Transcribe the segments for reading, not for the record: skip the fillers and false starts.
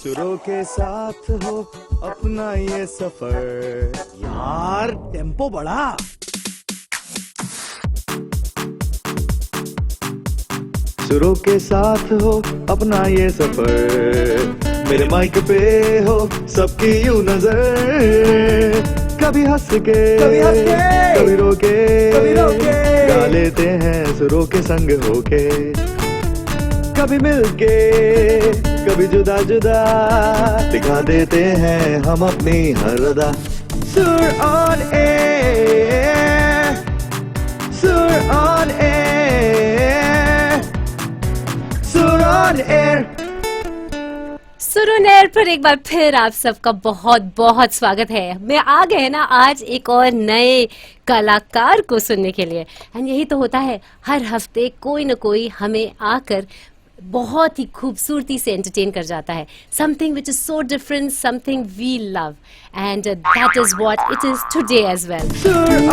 सुरों के साथ हो अपना ये सफर। यार टेम्पो बढ़ा। सुरों के साथ हो अपना ये सफर, मेरे माइक पे हो सबकी यूं नजर। कभी हंस के कभी रो के गा लेते हैं सुरों के संग होके। कभी मिलके कभी जुदा जुदा दिखा देते हैं हम अपनी हर अदा। सुर ऑन एयर, सुर ऑन एयर, सुर ऑन एयर। सुर ऑन एयर पर एक बार फिर आप सबका बहुत बहुत स्वागत है। मैं आ गए ना आज एक और नए कलाकार को सुनने के लिए। एंड यही तो होता है, हर हफ्ते कोई न कोई हमें आकर बहुत ही खूबसूरती से एंटरटेन कर जाता है। Something which is so different, something we love, and that is what it is today as well.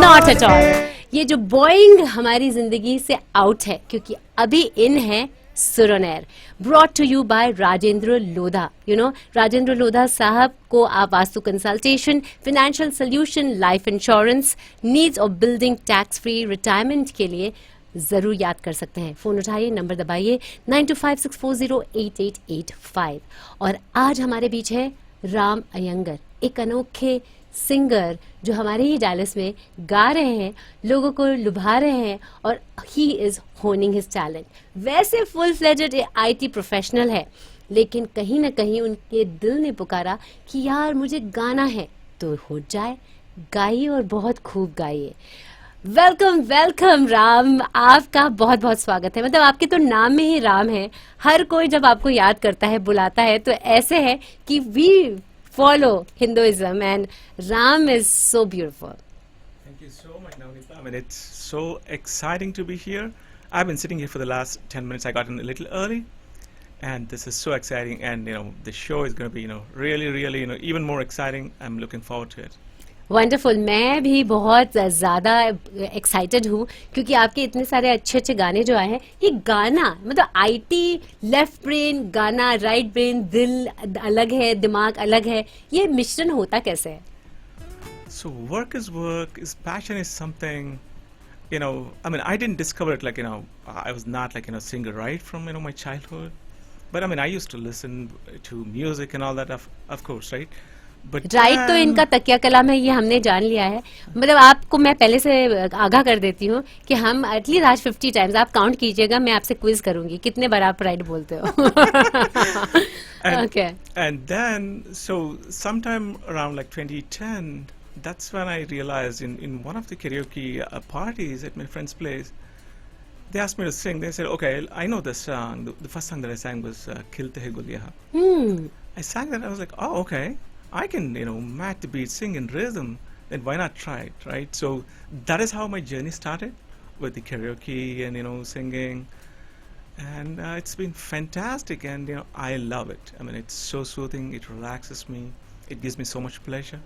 Not at all. ये जो बॉइंग हमारी जिंदगी से आउट है, क्योंकि अभी इन है सुर on air, brought to you by Rajendra Lodha. You know, Rajendra Lodha साहब को आप vastu consultation, financial solution, life insurance, needs of building, tax free retirement के लिए जरूर याद कर सकते हैं। फोन उठाइए, नंबर दबाइए 9256408885। और आज हमारे बीच है राम अयंगर, एक अनोखे सिंगर जो हमारे ही डायलिस में गा रहे हैं, लोगों को लुभा रहे हैं, और he is honing his talent. वैसे फुल फ्लेजेड IT प्रोफेशनल है, लेकिन कहीं ना कहीं उनके दिल ने पुकारा कि यार मुझे गाना है, तो हो जाए, गाइए और बहुत खूब गाइए। वेलकम वेलकम राम, आपका बहुत बहुत स्वागत है। मतलब आपके तो नाम में ही राम है। हर कोई जब आपको याद करता है, बुलाता है, तो ऐसे है कि we follow Hinduism, and Ram is so beautiful. Thank you so much, Navneeta. I mean, it's so exciting to be here. I've been sitting here for the last 10 minutes. I got in a little early, and this is so exciting. And the show is going to be, really, even more exciting. I'm looking forward to it. Wonderful. मैं भी बहुत ज़्यादा excited हूँ, क्योंकि आपके इतने सारे अच्छे अच्छे गाने जो आए हैं। ये गाना मतलब IT लेफ्ट ब्रेन गाना, राइट ब्रेन, दिल अलग है, दिमाग अलग है, ये मिश्रण होता कैसे है? So work is work, is passion is something, I mean, I didn't discover it like, I was not like, singer right from, my childhood. But I mean, I used to listen to music and all that, of course, right? Right तो इनका तकिया कलाम है, ये हमने जान लिया है। मतलब आपको मैं पहले से आगाह कर देती हूँ कि हम एटलीस्ट आज 50 टाइम्स आप काउंट कीजिएगा, मैं आपसे क्विज करूंगी कितने बार आप राइट बोलते हो। Okay. And then, so sometime around like 2010, that's when I realized in one of the karaoke parties at my friend's place, they asked me to sing. They said, okay, I know this song. The first song that I sang was Khilte Hai Guliya. I sang that, I was like, oh, okay. I can, match the beat, sing in rhythm, then why not try it, right? So that is how my journey started with the karaoke and, singing. And it's been fantastic, and, I love it. I mean, it's so soothing, it relaxes me, it gives me so much pleasure.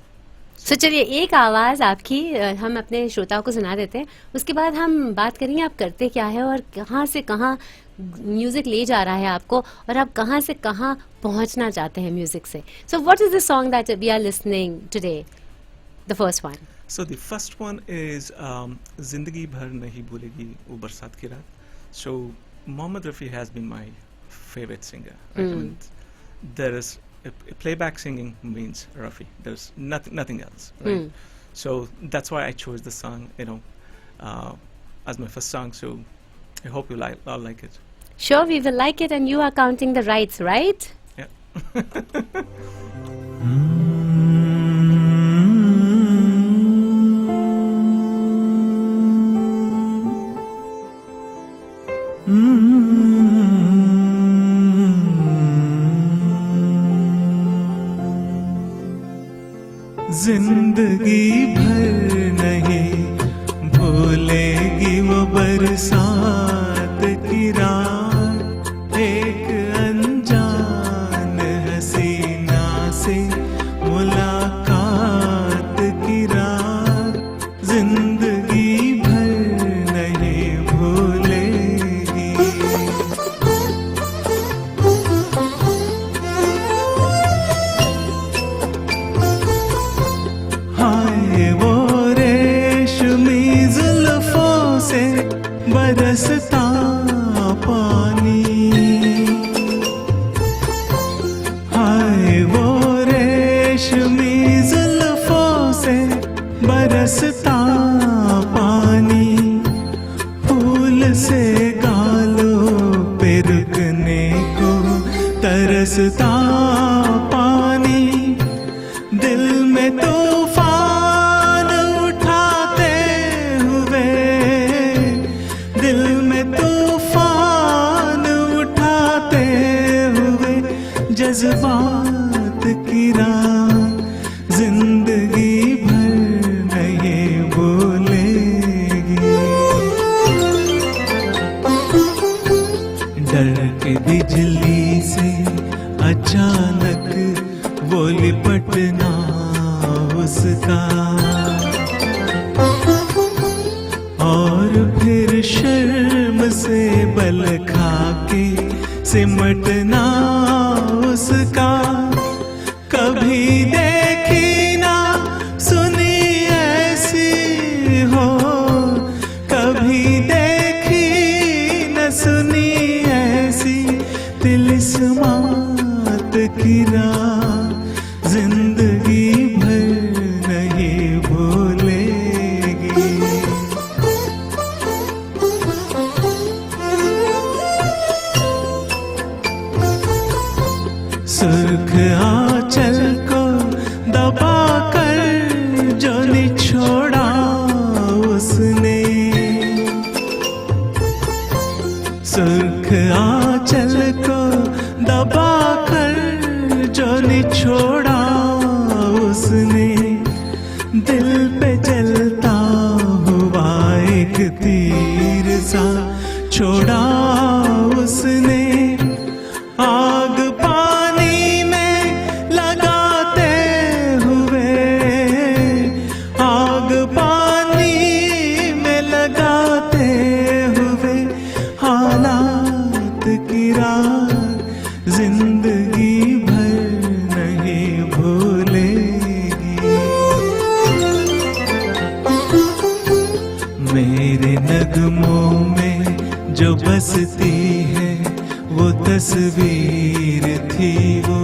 So चलिए एक आवाज़ आपकी हम अपने श्रोताओं को सुना देते हैं, उसके बाद हम बात करेंगे आप करते क्या है और कहाँ से कहाँ म्यूजिक ले जा रहा है आपको, और आप कहाँ से कहाँ पहुँचना चाहते हैं म्यूजिक से। So what is the song that we are listening today? The first one. So the first one is Zindagi Bhar Nahi Bhulegi Wo Barsat Ki Raat. So Mohammad Rafi has been my favorite singer. Right? I mean, there is a playback singing means Rafi. There's nothing else. Right? So that's why I chose the song, as my first song. So I hope you all like it. Sure, we will like it, and you are counting the rights, right? Yeah. जिंदगी भर नहीं भूलेगी वो बरसात की रात, एक अनजान हसीना से मुलाकात की रात, जिंदगी भर नहीं भूलेगी। बरसता पानी, फूल से गालों पे रुकने को तरसता पानी, दिल में तूफान उठाते हुए, दिल में तूफान उठाते हुए, जज्बात की राह जिंदगी भर नहीं भूलेगी। डर के बिजली से अचानक वो लिपटना उसका, और फिर शर्म से बल खा के सिमटना उसका। कभी देखी ना सुनी ऐसी हो, कभी देखी न सुनी ऐसी तिलिस्मात की राह जिंदगी भर नहीं भूलेगी। सुर्ख आंचल को दबा कर जो निछोड़ा उसने, सुर्ख आंचल को दबा कर जो निछोड़ा उसने, दिल पे जलता हुआ एक तीर सा छोड़ा उसने। आग पानी में लगाते हुए, आग पानी में लगाते हुए, हालात की राह जिंदगी भर नहीं भूलेगी। मेरे नगमों में जो बसती है वो तस्वीर थी वो,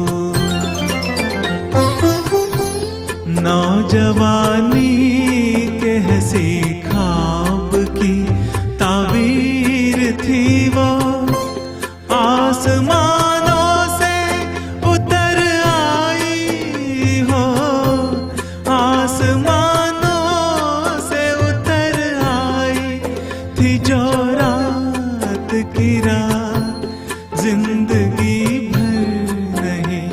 नौजवानी के हंसी ख्वाब की ताबीर थी वो। आसमानों से उतर आई हो, आसमानों से उतर आई थी जो रात की रात जिंदगी भर नहीं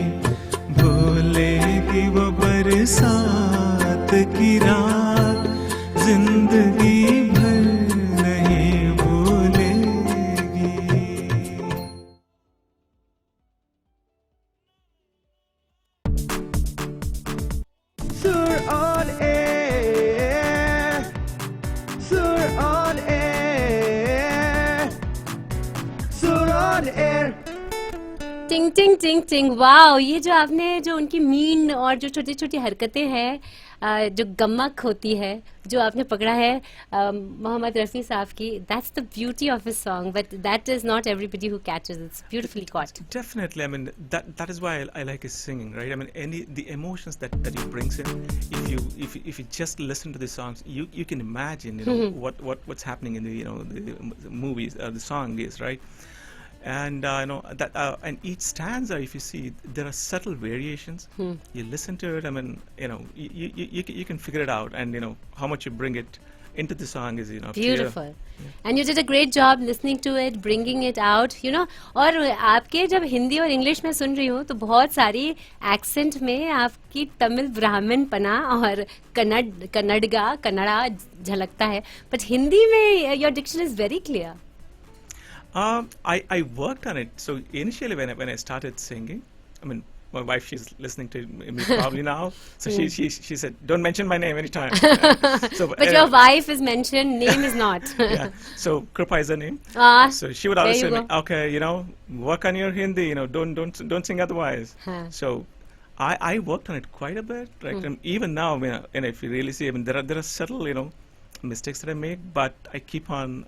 भूलेगी। वो बरसात की रात जिंदगी भर नहीं भूलेगी। Sur On Air, Sur On Air, Sur On Air. टिंग टिंग टिंग टिंग, वाओ! ये जो आपने जो उनकी मीन और जो छोटी छोटी हरकतें हैं, जो गमक होती है, जो आपने पकड़ा है मोहम्मद रफ़ी साहब की, that's the beauty of his song, but that is not everybody who catches it. It's beautifully caught. Definitely, I mean that is why I like his singing, right? I mean the emotions that he brings in. If you just listen to the songs, you can imagine, you know, what's happening in the movies, the song is, right? And you know that, and each stanza, if you see, there are subtle variations. You listen to it, I mean, you know, you can figure it out, and you know how much you bring it into the song is, you know, Beautiful. And you did a great job listening to it, bringing it out, you know. और आपके जब हिंदी और English में सुन रही हूँ तो बहुत सारी एक्सेंट में आपकी तमिल ब्राह्मण पना और कन्नड़ा झलकता है, बट हिंदी में your diction is very clear. I worked on it. So initially when I started singing, I mean, my wife, she's listening to me probably now. So she said, don't mention my name anytime. But your wife is mentioned, name is not. Yeah. So Kripa is her name. So she would always say, okay, you know, work on your Hindi, you know, don't sing otherwise. So I worked on it quite a bit. Right? And even now, and if you really see, I mean, there are subtle, you know, mistakes that I make, but I keep on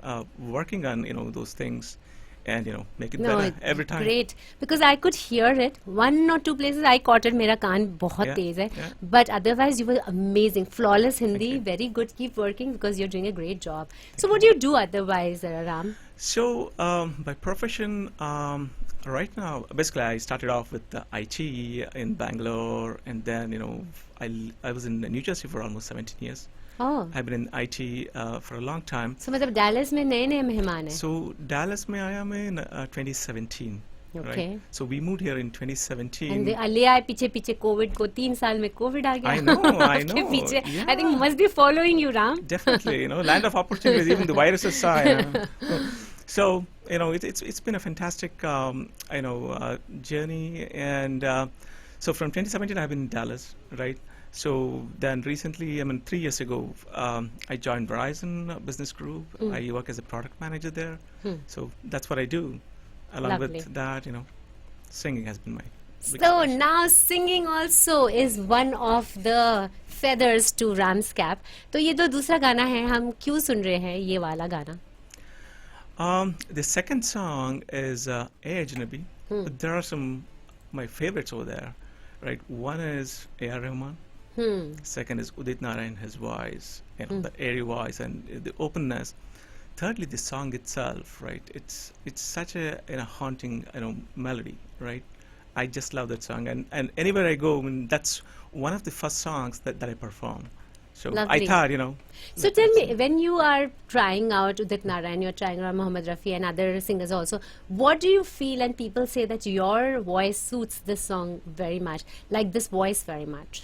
working on, you know, those things and make it No, better it's every time. great because I could hear it. One or two places I caught it. मेरा कान बहुत Yeah, तेज है. yeah. But otherwise, you were amazing, flawless Hindi, you. very good. Keep working because you're doing a great job. So, what do you do otherwise, Ram? So, by profession, right now, basically, I started off with the IT in Bangalore, and then, I was in New Jersey for almost 17 years. Oh, I've been in IT for a long time. so मतलब Dallas में नए मेहमान हैं. So, Dallas में आया मैं in 2017. Okay. Right? So, we moved here in 2017. And ले आए पीछे कोविड को 3 साल में कोविड आ गया. I know, I आपके know. पीछे. Yeah. I think must be following you, Ram. Definitely, land of opportunities, even the viruses saw. So, it's been a fantastic, journey. And so from 2017, I've been in Dallas, right? So then recently, 3 years ago, I joined Verizon Business Group. I work as a product manager there. So that's what I do. Along Lovely. with that, singing has been my big So passion. now singing also is one of the feathers to Ram's cap. तो ये जो दूसरा गाना है हम क्यों सुन रहे हैं ये वाला गाना? The second song is Ajnabi. There are some my favorites over there, right? One is A.R. Rahman. Second is Udit Narayan, his voice, the airy voice and the openness. Thirdly, the song itself, right? It's such a haunting melody, right? I just love that song, and anywhere I go, that's one of the first songs that I perform. So Lovely. I thought, So tell me, when you are trying out Udit Narayan, you're trying out Mohammed Rafi and other singers also, what do you feel? And people say that your voice suits this song very much, like this voice very much.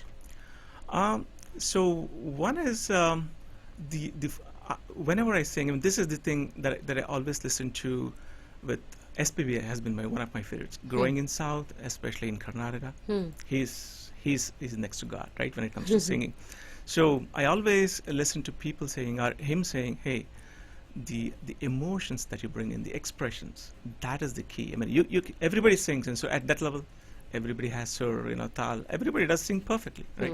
So one is whenever I sing, this is the thing that I always listen to. With SPB has been one of my favorites. Growing in South, especially in Karnataka, he's next to God, right? When it comes to singing. So I always listen to people saying, or him saying, hey, the emotions that you bring in, the expressions, that is the key. Everybody sings, and so at that level, everybody has sur, tal. Everybody does sing perfectly, right?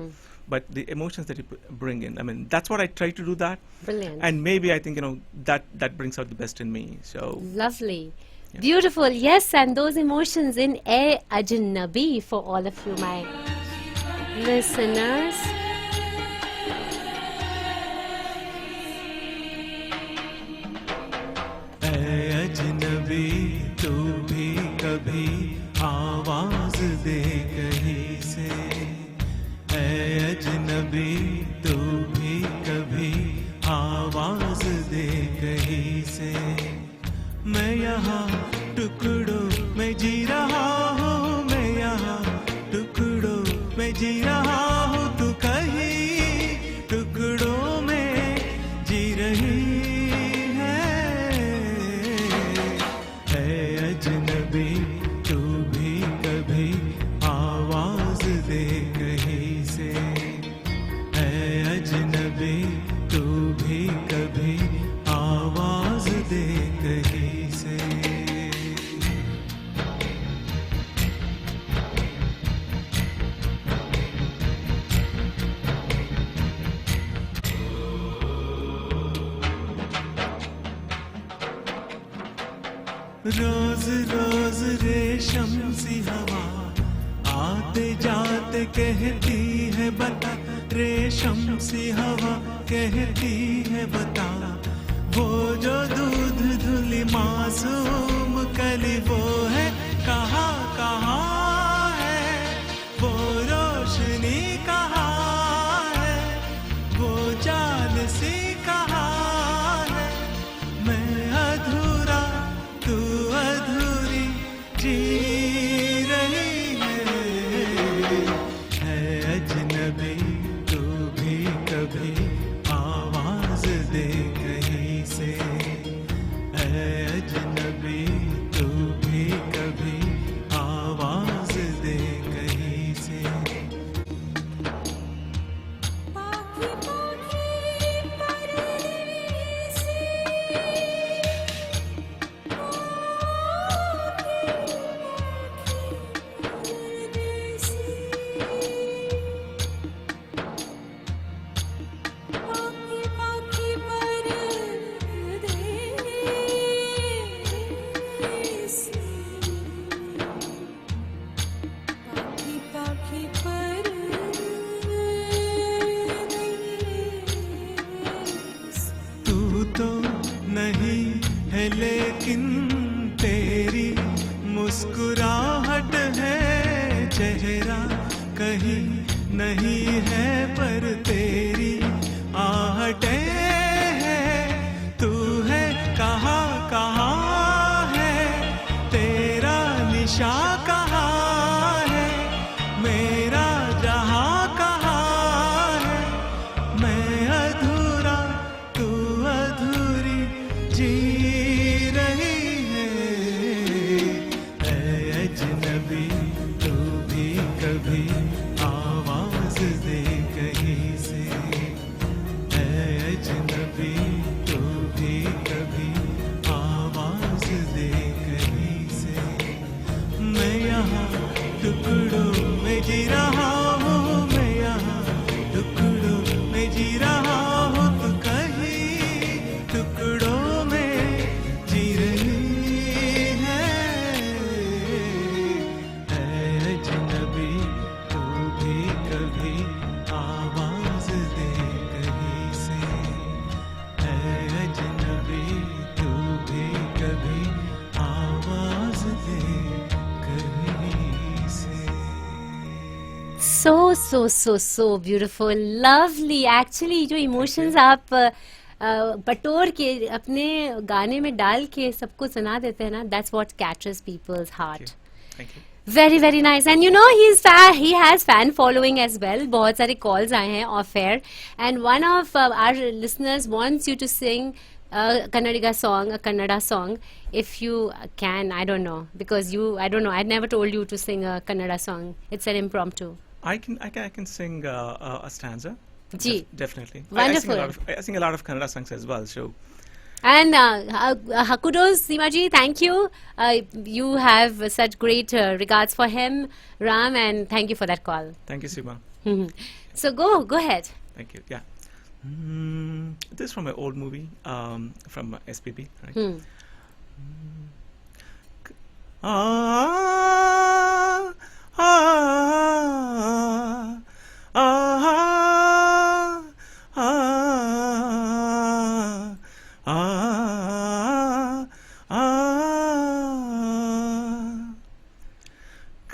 But the emotions that you bring in, that's what I try to do that. Brilliant. And maybe I think, that brings out the best in me. So Lovely. Yeah. Beautiful. Yes, and those emotions in A Ajnabi for all of you, my listeners. अजनबी तू भी कभी आवाज दे कहीं से अजनबी तू भी कभी आवाज दे कहीं से मैं यहाँ टुकड़ों में जी रहा हूँ मैं यहाँ टुकड़ों में जी रहा हूँ तू कहीं टुकड़ों में जी रही अजनबी तू भी कभी आवाज दे कहीं से अजनबी तू भी कभी आवाज दे कहीं से रोज रोज रेशम सी हवा आते जाते कहती है बता रेशम सी हवा कहती है बता वो जो दूध धुली मासूम कली वो है कहाँ कहाँ है वो रोशनी कहाँ है वो चाल सी कहाँ है मैं अधूरा तू अधूरी जी रही है अजनबी तू भी कभी आवाज दे कहीं से अजनबी तू भी कभी आवाज दे कहीं से so beautiful, lovely. Actually, जो emotions आप बटोर के अपने गाने में डाल के सबको सुना देते हैं ना, that's what catches people's heart. Thank you. Very nice. And you know, he has fan following as well. बहुत सारे calls आए हैं off air, and one of our listeners wants you to sing a Kannada song, if you can. I don't know, because I don't know. I never told you to sing a Kannada song. It's an impromptu. I can sing a stanza. Ji. Definitely. Wonderful. I sing a lot of Kannada songs as well. So. And kudos, Seemaji, thank you. You have such great regards for him, Ram, and thank you for that call. Thank you, Seema. So go ahead. Thank you. Yeah. This is from an old movie, from SPB, right?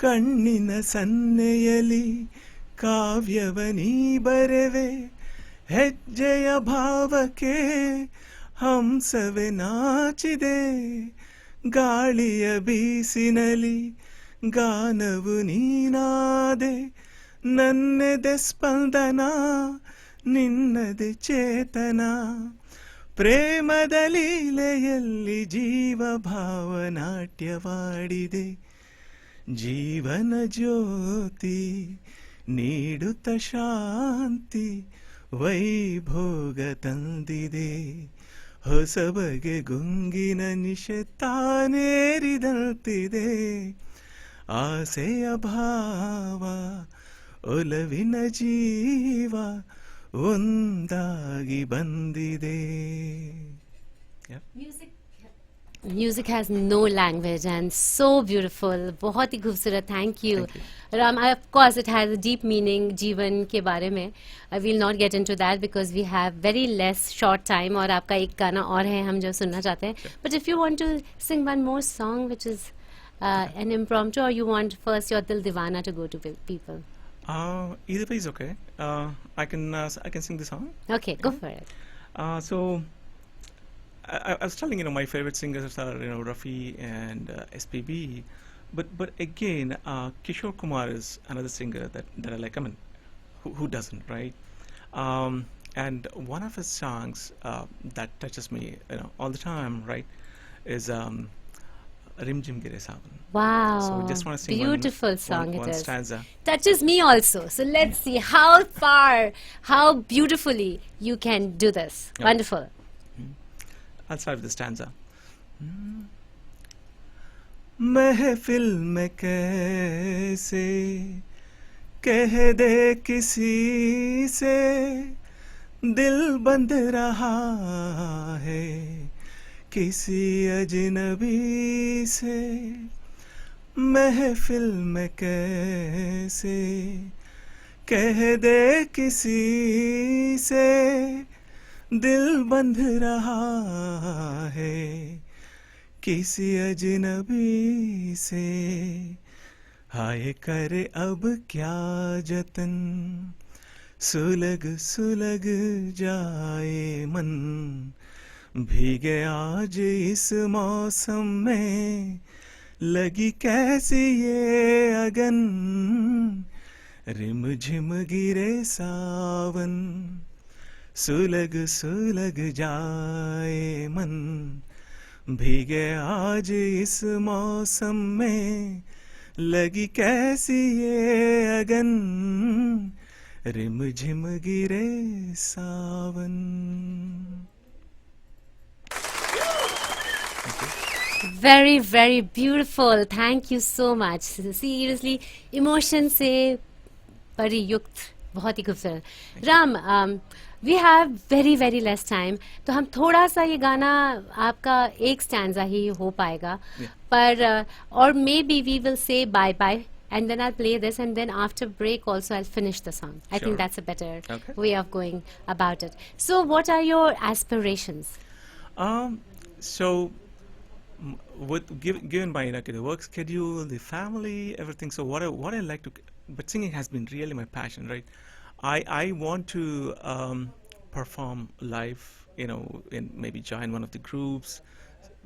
ಕಣ್ಣಿನ ಸನ್ನೆಯಲಿ ಕಾವ್ಯವನೀ ಬರೆವೆ ಹೆಜ್ಜೆಯ ಭಾವಕ್ಕೆ ಹಂಸವೆ ನಾಚಿದೆ ಗಾಳಿಯ ಬೀಸಿನಲಿ ಗಾನವು ನೀನಾದೆ ನನ್ನೆದೆ ಸ್ಪಂದನ ನಿನ್ನದೆ ಚೇತನ ಪ್ರೇಮದ ಲೀಲೆಯಲ್ಲಿ ಜೀವ ಭಾವನಾಟ್ಯವಾಡಿದೆ ಜೀವನ ಜ್ಯೋತಿ ನೀಡುತ್ತ ಶಾಂತಿ ವೈಭೋಗ ತಂದಿದೆ ಹೊಸ ಬಗೆ ಗುಂಗಿನ ನಿಶೆ ತಾನೇರಿದಂತಿದೆ ಆಸೆಯ ಭಾವ ಒಲವಿನ ಜೀವ ಒಂದಾಗಿ ಬಂದಿದೆ. Music has no language and so beautiful. बहुत ही खूबसूरत. Thank you. Ram, of course it has a deep meaning जीवन के बारे में. I will not get into that because we have very less short time और आपका एक गाना और है हम जो सुनना चाहते हैं. But if you want to sing one more song which is an impromptu, or you want first your Dil Divana to go to people? Either way is okay. I can sing the song. Okay, go for it. So I was telling, my favorite singers are, Rafi and SPB, but again, Kishore Kumar is another singer that I like. I mean, who doesn't, right? And one of his songs that touches me, all the time, right, is Rim Jim Gire Savan. Wow, so just want to sing beautiful song one it is. Stanza. Touches me also. So let's see how beautifully you can do this. Yeah. Wonderful. I'll start with the stanza. महफिल में कैसे कह दे किसी से दिल बंध रहा है किसी अजनबी से महफिल में कैसे कह दे किसी से दिल बंध रहा है किसी अजनबी से हाय करे अब क्या जतन सुलग सुलग जाए मन भीगे आज इस मौसम में लगी कैसी ये अगन रिम झिम गिरे सावन सुलग सुलग जाए मन भीगे आज इस मौसम में लगी कैसी ये अगन रिम झिम गिरे सावन. Very beautiful. Thank you so much. Seriously, emotion से परियुक्त, बहुत ही खूबसूरत. Ram, we have very less time, तो हम थोड़ा सा ये गाना आपका एक स्टैंजा ही हो पाएगा, पर or maybe we will say bye and then I'll play this and then after break also I'll finish the song. I think that's a better way of going about it. So what are your aspirations? So given my the work schedule, the family, everything, so what I like to but singing has been really my passion, right? I want to perform live, you know, and maybe join one of the groups,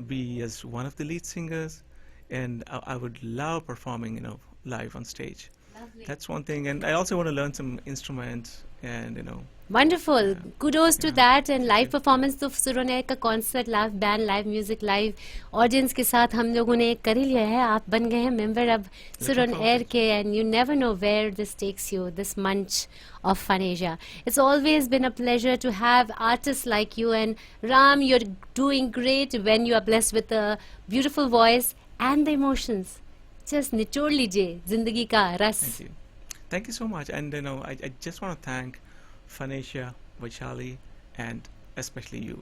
be as one of the lead singers, and I would love performing, you know, live on stage. Lovely. That's one thing, and I also want to learn some instruments, and you know. Wonderful. Yeah. Kudos to Yeah. that and live you. performance तो Sur On Air का concert live band live music live audience के साथ हम लोगों ने कर ही लिया है. आप बन गए हैं मेंबर अब Sur On forward Air to it. के and you never know where this takes you, this munch of FunAsia. It's always been a pleasure to have artists like you, and Ram, you're doing great when you are blessed with a beautiful voice and the emotions. Just निचोड़ लीजिए जिंदगी का रस. Thank you. Thank you so much. And you know, I just want to thank FunAsia, Vaishali, and especially you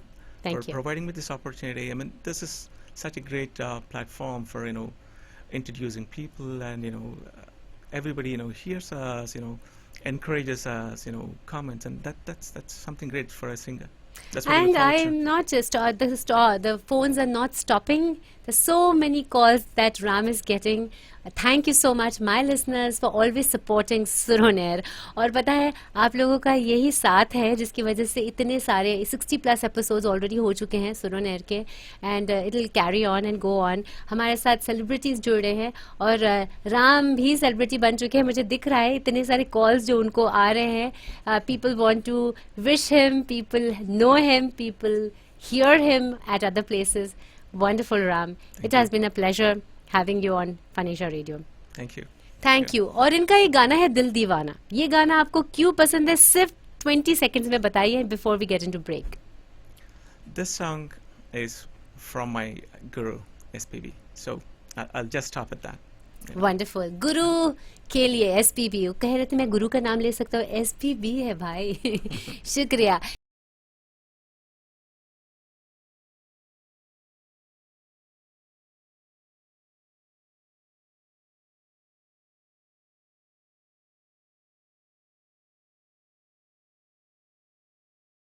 Thank for you. providing me this opportunity. I mean, this is such a great platform for, you know, introducing people, and you know, everybody, you know, hears us, you know, encourages us, you know, comments, and that's something great for a singer. That's what we And look forward to. I'm not just the phones are not stopping. There's so many calls that Ram is getting. Thank you so much, my listeners, for always supporting Sur On Air. और पता है आप लोगों का यही साथ है जिसकी वजह से इतने सारे 60+ एपिसोड्स ऑलरेडी हो चुके हैं Sur On Air के, and it will carry on and go on. हमारे साथ सेलिब्रिटीज जुड़े हैं और राम भी सेलिब्रिटी बन चुके हैं. मुझे दिख रहा है इतने सारे कॉल्स जो उनको आ रहे हैं. People want to wish him, people know him, people hear him at other places. Wonderful, Ram. It has been a pleasure having you on FunAsia Radio. Thank you. Thank you. और इनका ये गाना है दिल दीवाना. ये गाना आपको क्यों पसंद है सिर्फ 20 seconds में बताइए before we get into break. This song is from my guru, SPB. So I'll just stop at that. Wonderful. गुरु के लिए SPB. कह रहे थे मैं गुरु का नाम ले सकता हूँ. SPB है भाई. शुक्रिया.